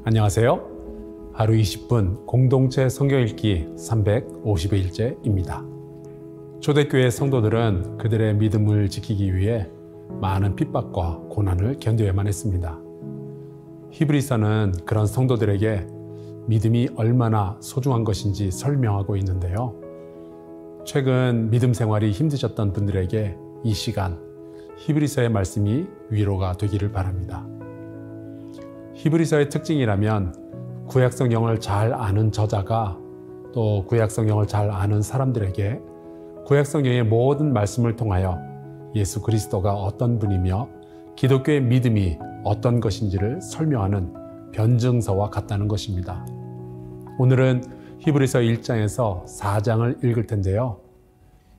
안녕하세요. 하루 20분 공동체 성경 읽기 350일째입니다. 초대교회 성도들은 그들의 믿음을 지키기 위해 많은 핍박과 고난을 견뎌야만 했습니다. 히브리서는 그런 성도들에게 믿음이 얼마나 소중한 것인지 설명하고 있는데요. 최근 믿음 생활이 힘드셨던 분들에게 이 시간 히브리서의 말씀이 위로가 되기를 바랍니다. 히브리서의 특징이라면 구약성경을 잘 아는 저자가 또 구약성경을 잘 아는 사람들에게 구약성경의 모든 말씀을 통하여 예수 그리스도가 어떤 분이며 기독교의 믿음이 어떤 것인지를 설명하는 변증서와 같다는 것입니다. 오늘은 히브리서 1장에서 4장을 읽을 텐데요.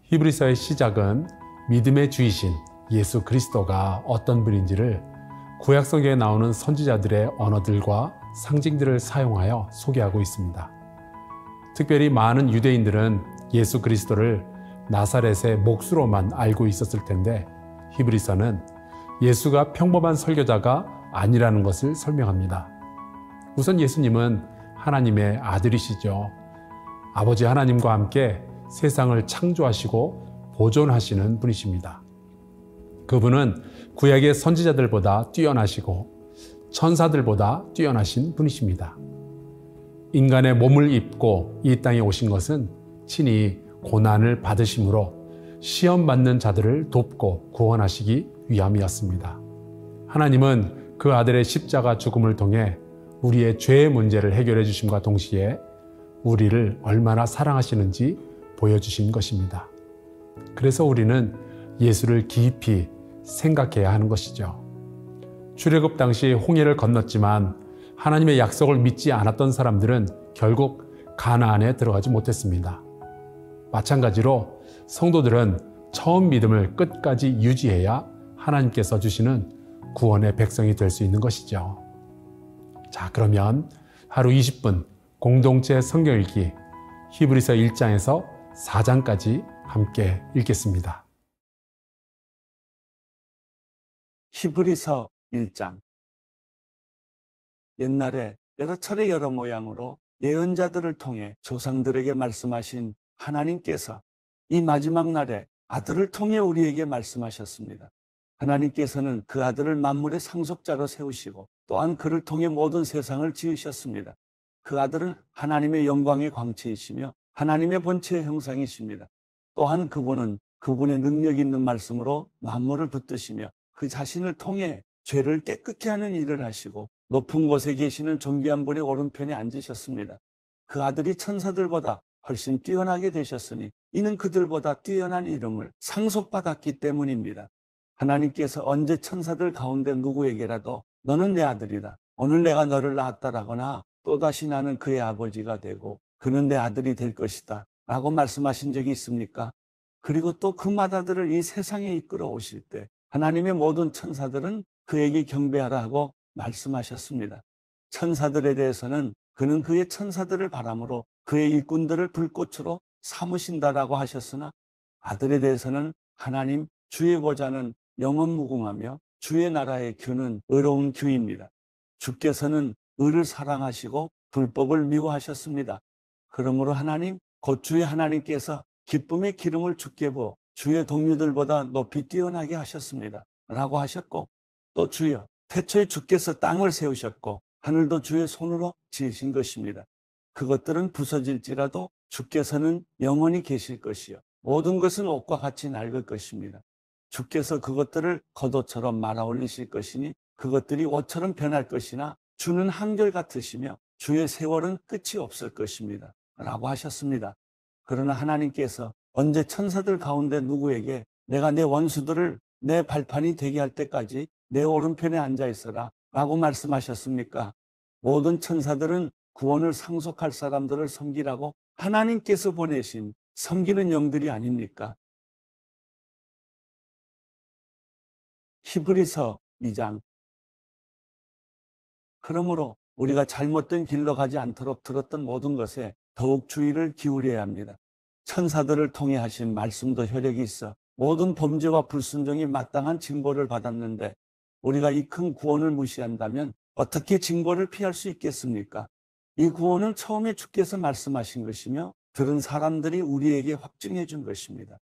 히브리서의 시작은 믿음의 주이신 예수 그리스도가 어떤 분인지를 구약성경에 나오는 선지자들의 언어들과 상징들을 사용하여 소개하고 있습니다. 특별히 많은 유대인들은 예수 그리스도를 나사렛의 목수로만 알고 있었을 텐데 히브리서는 예수가 평범한 설교자가 아니라는 것을 설명합니다. 우선 예수님은 하나님의 아들이시죠. 아버지 하나님과 함께 세상을 창조하시고 보존하시는 분이십니다. 그분은 구약의 선지자들보다 뛰어나시고 천사들보다 뛰어나신 분이십니다. 인간의 몸을 입고 이 땅에 오신 것은 친히 고난을 받으심으로 시험받는 자들을 돕고 구원하시기 위함이었습니다. 하나님은 그 아들의 십자가 죽음을 통해 우리의 죄의 문제를 해결해 주심과 동시에 우리를 얼마나 사랑하시는지 보여주신 것입니다. 그래서 우리는 예수를 깊이 생각해야 하는 것이죠. 출애굽 당시 홍해를 건넜지만 하나님의 약속을 믿지 않았던 사람들은 결국 가나안에 들어가지 못했습니다. 마찬가지로 성도들은 처음 믿음을 끝까지 유지해야 하나님께서 주시는 구원의 백성이 될 수 있는 것이죠. 자, 그러면 하루 20분 공동체 성경 읽기 히브리서 1장에서 4장까지 함께 읽겠습니다. 히브리서 1장. 옛날에 여러 차례 여러 모양으로 예언자들을 통해 조상들에게 말씀하신 하나님께서 이 마지막 날에 아들을 통해 우리에게 말씀하셨습니다. 하나님께서는 그 아들을 만물의 상속자로 세우시고 또한 그를 통해 모든 세상을 지으셨습니다. 그 아들은 하나님의 영광의 광채이시며 하나님의 본체의 형상이십니다. 또한 그분은 그분의 능력 있는 말씀으로 만물을 붙드시며 그 자신을 통해 죄를 깨끗게 하는 일을 하시고 높은 곳에 계시는 존귀한 분의 오른편에 앉으셨습니다. 그 아들이 천사들보다 훨씬 뛰어나게 되셨으니 이는 그들보다 뛰어난 이름을 상속받았기 때문입니다. 하나님께서 언제 천사들 가운데 누구에게라도 너는 내 아들이다, 오늘 내가 너를 낳았다라거나 또다시 나는 그의 아버지가 되고 그는 내 아들이 될 것이다 라고 말씀하신 적이 있습니까? 그리고 또 그 맏아들을 이 세상에 이끌어 오실 때 하나님의 모든 천사들은 그에게 경배하라 하고 말씀하셨습니다. 천사들에 대해서는 그는 그의 천사들을 바람으로 그의 일꾼들을 불꽃으로 삼으신다라고 하셨으나 아들에 대해서는 하나님 주의 보좌는 영원무궁하며 주의 나라의 규는 의로운 규입니다. 주께서는 의를 사랑하시고 불법을 미워하셨습니다. 그러므로 하나님 곧 주의 하나님께서 기쁨의 기름을 주께 부어 주의 동료들보다 높이 뛰어나게 하셨습니다 라고 하셨고, 또 주여 태초에 주께서 땅을 세우셨고 하늘도 주의 손으로 지으신 것입니다. 그것들은 부서질지라도 주께서는 영원히 계실 것이요 모든 것은 옷과 같이 낡을 것입니다. 주께서 그것들을 겉옷처럼 말아 올리실 것이니 그것들이 옷처럼 변할 것이나 주는 한결같으시며 주의 세월은 끝이 없을 것입니다 라고 하셨습니다. 그러나 하나님께서 언제 천사들 가운데 누구에게 내가 내 원수들을 내 발판이 되게 할 때까지 내 오른편에 앉아 있어라 라고 말씀하셨습니까? 모든 천사들은 구원을 상속할 사람들을 섬기라고 하나님께서 보내신 섬기는 영들이 아닙니까? 히브리서 2장. 그러므로 우리가 잘못된 길로 가지 않도록 들었던 모든 것에 더욱 주의를 기울여야 합니다. 천사들을 통해 하신 말씀도 효력이 있어 모든 범죄와 불순종이 마땅한 징벌을 받았는데 우리가 이 큰 구원을 무시한다면 어떻게 징벌을 피할 수 있겠습니까? 이 구원은 처음에 주께서 말씀하신 것이며 들은 사람들이 우리에게 확증해 준 것입니다.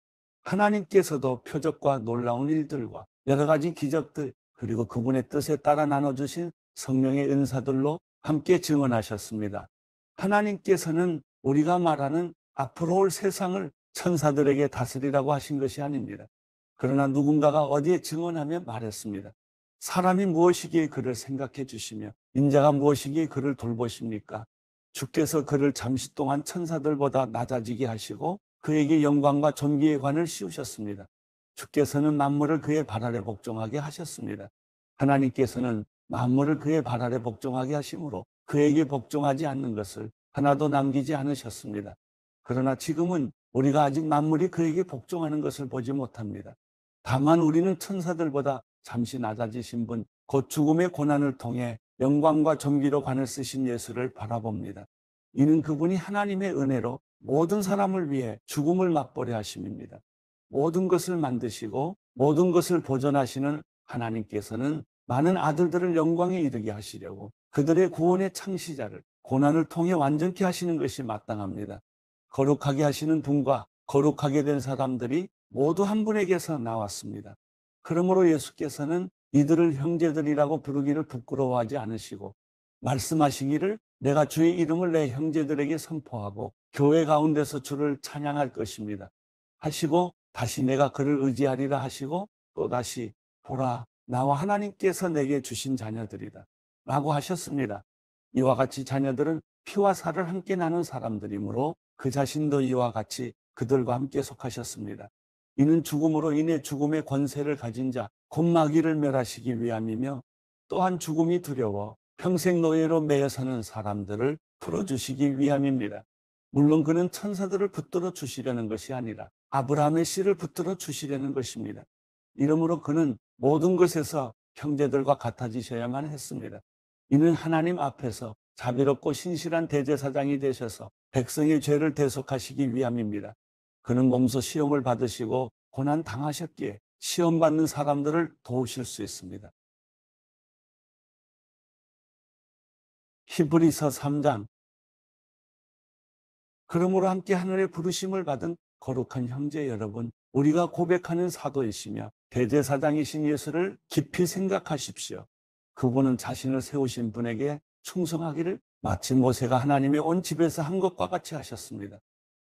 하나님께서도 표적과 놀라운 일들과 여러 가지 기적들 그리고 그분의 뜻에 따라 나눠주신 성령의 은사들로 함께 증언하셨습니다. 하나님께서는 우리가 말하는 앞으로 올 세상을 천사들에게 다스리라고 하신 것이 아닙니다. 그러나 누군가가 어디에 증언하며 말했습니다. 사람이 무엇이기에 그를 생각해 주시며 인자가 무엇이기에 그를 돌보십니까? 주께서 그를 잠시 동안 천사들보다 낮아지게 하시고 그에게 영광과 존귀의 관을 씌우셨습니다. 주께서는 만물을 그의 발 아래 복종하게 하셨습니다. 하나님께서는 만물을 그의 발 아래 복종하게 하심으로 그에게 복종하지 않는 것을 하나도 남기지 않으셨습니다. 그러나 지금은 우리가 아직 만물이 그에게 복종하는 것을 보지 못합니다. 다만 우리는 천사들보다 잠시 낮아지신 분, 곧 죽음의 고난을 통해 영광과 존귀로 관을 쓰신 예수를 바라봅니다. 이는 그분이 하나님의 은혜로 모든 사람을 위해 죽음을 맛보려 하심입니다. 모든 것을 만드시고 모든 것을 보존하시는 하나님께서는 많은 아들들을 영광에 이르게 하시려고 그들의 구원의 창시자를 고난을 통해 완전케 하시는 것이 마땅합니다. 거룩하게 하시는 분과 거룩하게 된 사람들이 모두 한 분에게서 나왔습니다. 그러므로 예수께서는 이들을 형제들이라고 부르기를 부끄러워하지 않으시고 말씀하시기를 내가 주의 이름을 내 형제들에게 선포하고 교회 가운데서 주를 찬양할 것입니다 하시고 다시 내가 그를 의지하리라 하시고 또다시 보라 나와 하나님께서 내게 주신 자녀들이다 라고 하셨습니다. 이와 같이 자녀들은 피와 살을 함께 나눈 사람들이므로 그 자신도 이와 같이 그들과 함께 속하셨습니다. 이는 죽음으로 인해 죽음의 권세를 가진 자 곧 마귀를 멸하시기 위함이며 또한 죽음이 두려워 평생 노예로 매여 사는 사람들을 풀어주시기 위함입니다. 물론 그는 천사들을 붙들어 주시려는 것이 아니라 아브라함의 씨를 붙들어 주시려는 것입니다. 이러므로 그는 모든 것에서 형제들과 같아지셔야만 했습니다. 이는 하나님 앞에서 자비롭고 신실한 대제사장이 되셔서 백성의 죄를 대속하시기 위함입니다. 그는 몸소 시험을 받으시고 고난 당하셨기에 시험받는 사람들을 도우실 수 있습니다. 히브리서 3장. 그러므로 함께 하늘의 부르심을 받은 거룩한 형제 여러분, 우리가 고백하는 사도이시며 대제사장이신 예수를 깊이 생각하십시오. 그분은 자신을 세우신 분에게 충성하기를 마치 모세가 하나님의 온 집에서 한 것과 같이 하셨습니다.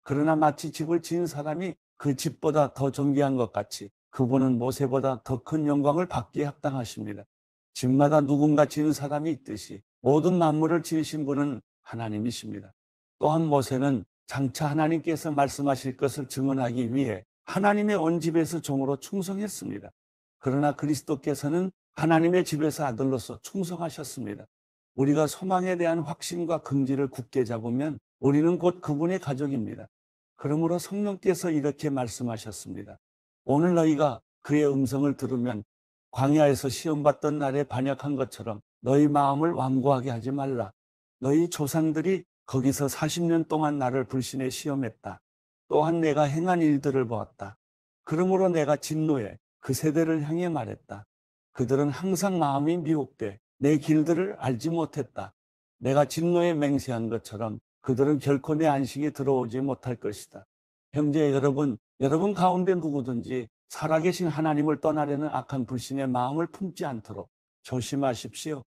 그러나 마치 집을 지은 사람이 그 집보다 더 존귀한 것 같이 그분은 모세보다 더 큰 영광을 받기에 합당하십니다. 집마다 누군가 지은 사람이 있듯이 모든 만물을 지으신 분은 하나님이십니다. 또한 모세는 장차 하나님께서 말씀하실 것을 증언하기 위해 하나님의 온 집에서 종으로 충성했습니다. 그러나 그리스도께서는 하나님의 집에서 아들로서 충성하셨습니다. 우리가 소망에 대한 확신과 긍지를 굳게 잡으면 우리는 곧 그분의 가족입니다. 그러므로 성령께서 이렇게 말씀하셨습니다. 오늘 너희가 그의 음성을 들으면 광야에서 시험받던 날에 반역한 것처럼 너희 마음을 완고하게 하지 말라. 너희 조상들이 거기서 40년 동안 나를 불신에 시험했다. 또한 내가 행한 일들을 보았다. 그러므로 내가 진노해 그 세대를 향해 말했다. 그들은 항상 마음이 미혹돼 내 길들을 알지 못했다. 내가 진노에 맹세한 것처럼 그들은 결코 내 안식에 들어오지 못할 것이다. 형제 여러분, 여러분 가운데 누구든지 살아계신 하나님을 떠나려는 악한 불신의 마음을 품지 않도록 조심하십시오.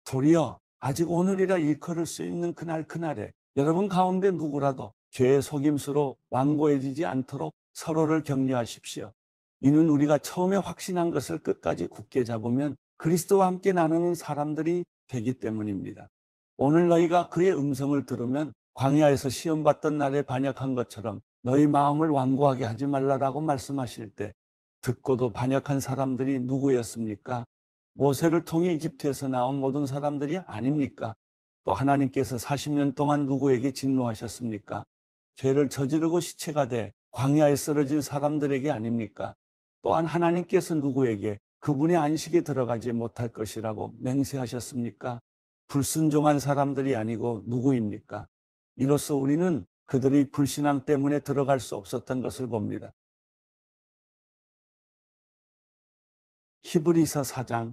도리어 아직 오늘이라 일컬을 수 있는 그날에 여러분 가운데 누구라도 죄의 속임수로 완고해지지 않도록 서로를 격려하십시오. 이는 우리가 처음에 확신한 것을 끝까지 굳게 잡으면 그리스도와 함께 나누는 사람들이 되기 때문입니다. 오늘 너희가 그의 음성을 들으면 광야에서 시험받던 날에 반역한 것처럼 너희 마음을 완고하게 하지 말라라고 말씀하실 때 듣고도 반역한 사람들이 누구였습니까? 모세를 통해 이집트에서 나온 모든 사람들이 아닙니까? 또 하나님께서 40년 동안 누구에게 진노하셨습니까? 죄를 저지르고 시체가 돼 광야에 쓰러진 사람들에게 아닙니까? 또한 하나님께서 누구에게 그분의 안식에 들어가지 못할 것이라고 맹세하셨습니까? 불순종한 사람들이 아니고 누구입니까? 이로써 우리는 그들이 불신앙 때문에 들어갈 수 없었던 것을 봅니다. 히브리서 4장.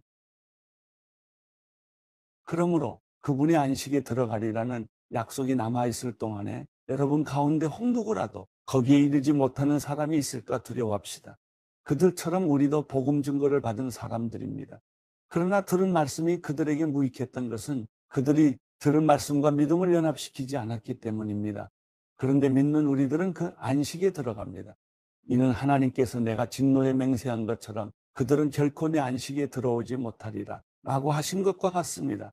그러므로 그분의 안식에 들어가리라는 약속이 남아있을 동안에 여러분 가운데 혹 누구라도 거기에 이르지 못하는 사람이 있을까 두려워합시다. 그들처럼 우리도 복음 증거를 받은 사람들입니다. 그러나 들은 말씀이 그들에게 무익했던 것은 그들이 들은 말씀과 믿음을 연합시키지 않았기 때문입니다. 그런데 믿는 우리들은 그 안식에 들어갑니다. 이는 하나님께서 내가 진노에 맹세한 것처럼 그들은 결코 내 안식에 들어오지 못하리라 라고 하신 것과 같습니다.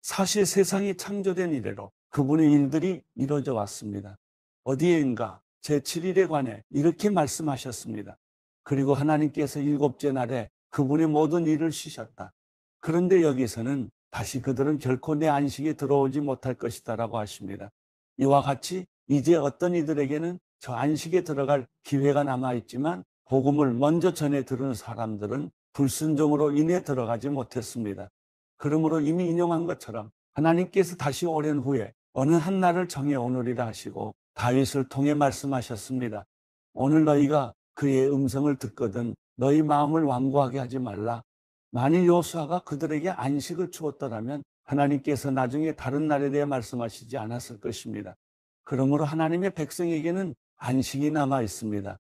사실 세상이 창조된 이래로 그분의 일들이 이루어져 왔습니다. 어디에인가 제7일에 관해 이렇게 말씀하셨습니다. 그리고 하나님께서 일곱째 날에 그분의 모든 일을 쉬셨다. 그런데 여기서는 다시 그들은 결코 내 안식에 들어오지 못할 것이다 라고 하십니다. 이와 같이 이제 어떤 이들에게는 저 안식에 들어갈 기회가 남아있지만 복음을 먼저 전해 들은 사람들은 불순종으로 인해 들어가지 못했습니다. 그러므로 이미 인용한 것처럼 하나님께서 다시 오랜 후에 어느 한 날을 정해 오느리라 하시고 다윗을 통해 말씀하셨습니다. 오늘 너희가 그의 음성을 듣거든 너희 마음을 완고하게 하지 말라. 만일 여호수아가 그들에게 안식을 주었더라면 하나님께서 나중에 다른 날에 대해 말씀하시지 않았을 것입니다. 그러므로 하나님의 백성에게는 안식이 남아 있습니다.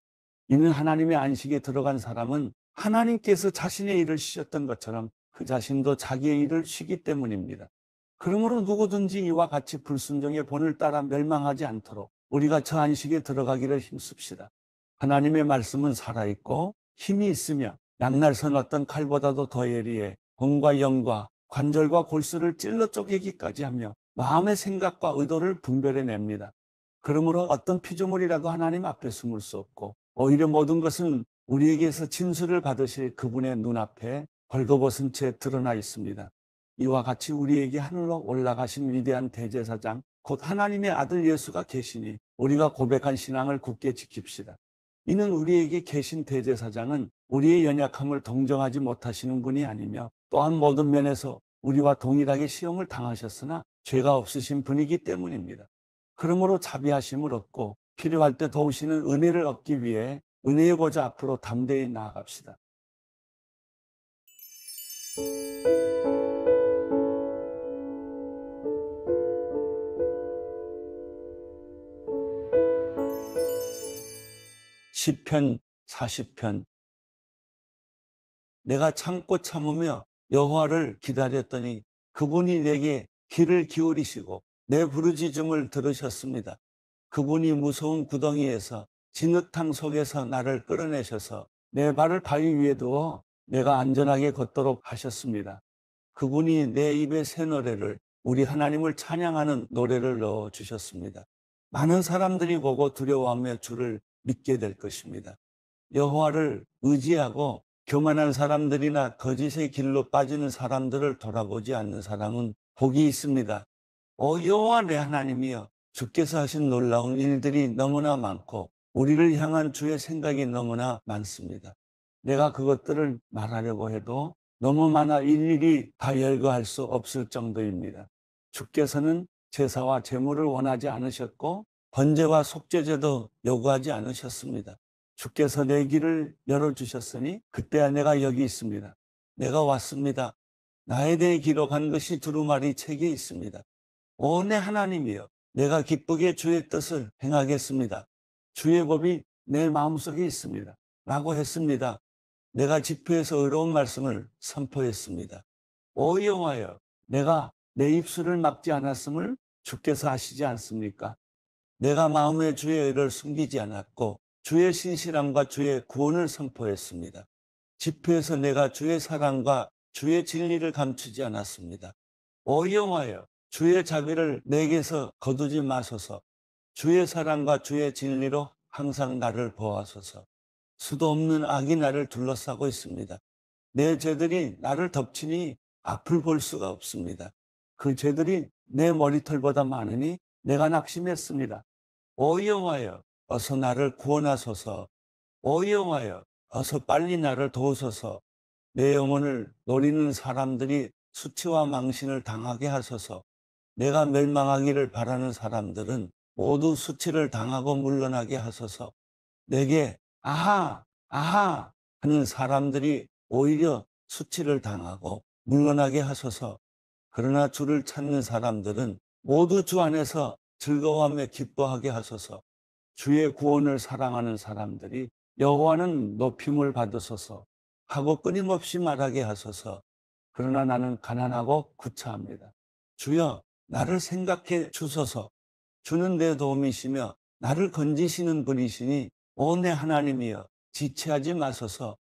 이는 하나님의 안식에 들어간 사람은 하나님께서 자신의 일을 쉬셨던 것처럼 그 자신도 자기의 일을 쉬기 때문입니다. 그러므로 누구든지 이와 같이 불순종의 본을 따라 멸망하지 않도록 우리가 저 안식에 들어가기를 힘씁시다. 하나님의 말씀은 살아있고 힘이 있으며 양날선 어떤 칼보다도 더 예리해魂과 영과 관절과 골수를 찔러 쪼개기까지 하며 마음의 생각과 의도를 분별해냅니다. 그러므로 어떤 피조물이라도 하나님 앞에 숨을 수 없고 오히려 모든 것은 우리에게서 진술을 받으실 그분의 눈앞에 벌거벗은 채 드러나 있습니다. 이와 같이 우리에게 하늘로 올라가신 위대한 대제사장 곧 하나님의 아들 예수가 계시니 우리가 고백한 신앙을 굳게 지킵시다. 이는 우리에게 계신 대제사장은 우리의 연약함을 동정하지 못하시는 분이 아니며 또한 모든 면에서 우리와 동일하게 시험을 당하셨으나 죄가 없으신 분이기 때문입니다. 그러므로 자비하심을 얻고 필요할 때 도우시는 은혜를 얻기 위해 은혜의 보좌 앞으로 담대히 나아갑시다. 시편 40편. 내가 참고 참으며 여호와를 기다렸더니 그분이 내게 귀를 기울이시고 내 부르짖음을 들으셨습니다. 그분이 무서운 구덩이에서 진흙탕 속에서 나를 끌어내셔서 내 발을 바위 위에 두어 내가 안전하게 걷도록 하셨습니다. 그분이 내 입에 새 노래를 우리 하나님을 찬양하는 노래를 넣어주셨습니다. 많은 사람들이 보고 두려워하며 주를 믿게 될 것입니다. 여호와를 의지하고 교만한 사람들이나 거짓의 길로 빠지는 사람들을 돌아보지 않는 사람은 복이 있습니다. 오 여호와 내 하나님이여, 주께서 하신 놀라운 일들이 너무나 많고 우리를 향한 주의 생각이 너무나 많습니다. 내가 그것들을 말하려고 해도 너무 많아 일일이 다 열거할 수 없을 정도입니다. 주께서는 제사와 제물을 원하지 않으셨고 번제와 속죄제도 요구하지 않으셨습니다. 주께서 내 길을 열어주셨으니 그때야 내가 여기 있습니다. 내가 왔습니다. 나에 대해 기록한 것이 두루마리 책에 있습니다. 오 내 하나님이여, 내가 기쁘게 주의 뜻을 행하겠습니다. 주의 법이 내 마음속에 있습니다. 라고 했습니다. 내가 집회에서 의로운 말씀을 선포했습니다. 오 여호와여, 내가 내 입술을 막지 않았음을 주께서 아시지 않습니까? 내가 마음에 주의 의를 숨기지 않았고 주의 신실함과 주의 구원을 선포했습니다. 집회에서 내가 주의 사랑과 주의 진리를 감추지 않았습니다. 오 여호와여, 주의 자비를 내게서 거두지 마소서. 주의 사랑과 주의 진리로 항상 나를 보호하소서. 수도 없는 악이 나를 둘러싸고 있습니다. 내 죄들이 나를 덮치니 앞을 볼 수가 없습니다. 그 죄들이 내 머리털보다 많으니 내가 낙심했습니다. 오 여호와여, 어서 나를 구원하소서. 오 여호와여, 어서 빨리 나를 도우소서. 내 영혼을 노리는 사람들이 수치와 망신을 당하게 하소서. 내가 멸망하기를 바라는 사람들은 모두 수치를 당하고 물러나게 하소서. 내게 아하 아하 하는 사람들이 오히려 수치를 당하고 물러나게 하소서. 그러나 주를 찾는 사람들은 모두 주 안에서 즐거워하며 기뻐하게 하소서. 주의 구원을 사랑하는 사람들이 여호와는 높임을 받으소서 하고 끊임없이 말하게 하소서. 그러나 나는 가난하고 구차합니다. 주여, 나를 생각해 주소서. 주는 내 도움이시며 나를 건지시는 분이시니 오 내 하나님이여, 지체하지 마소서.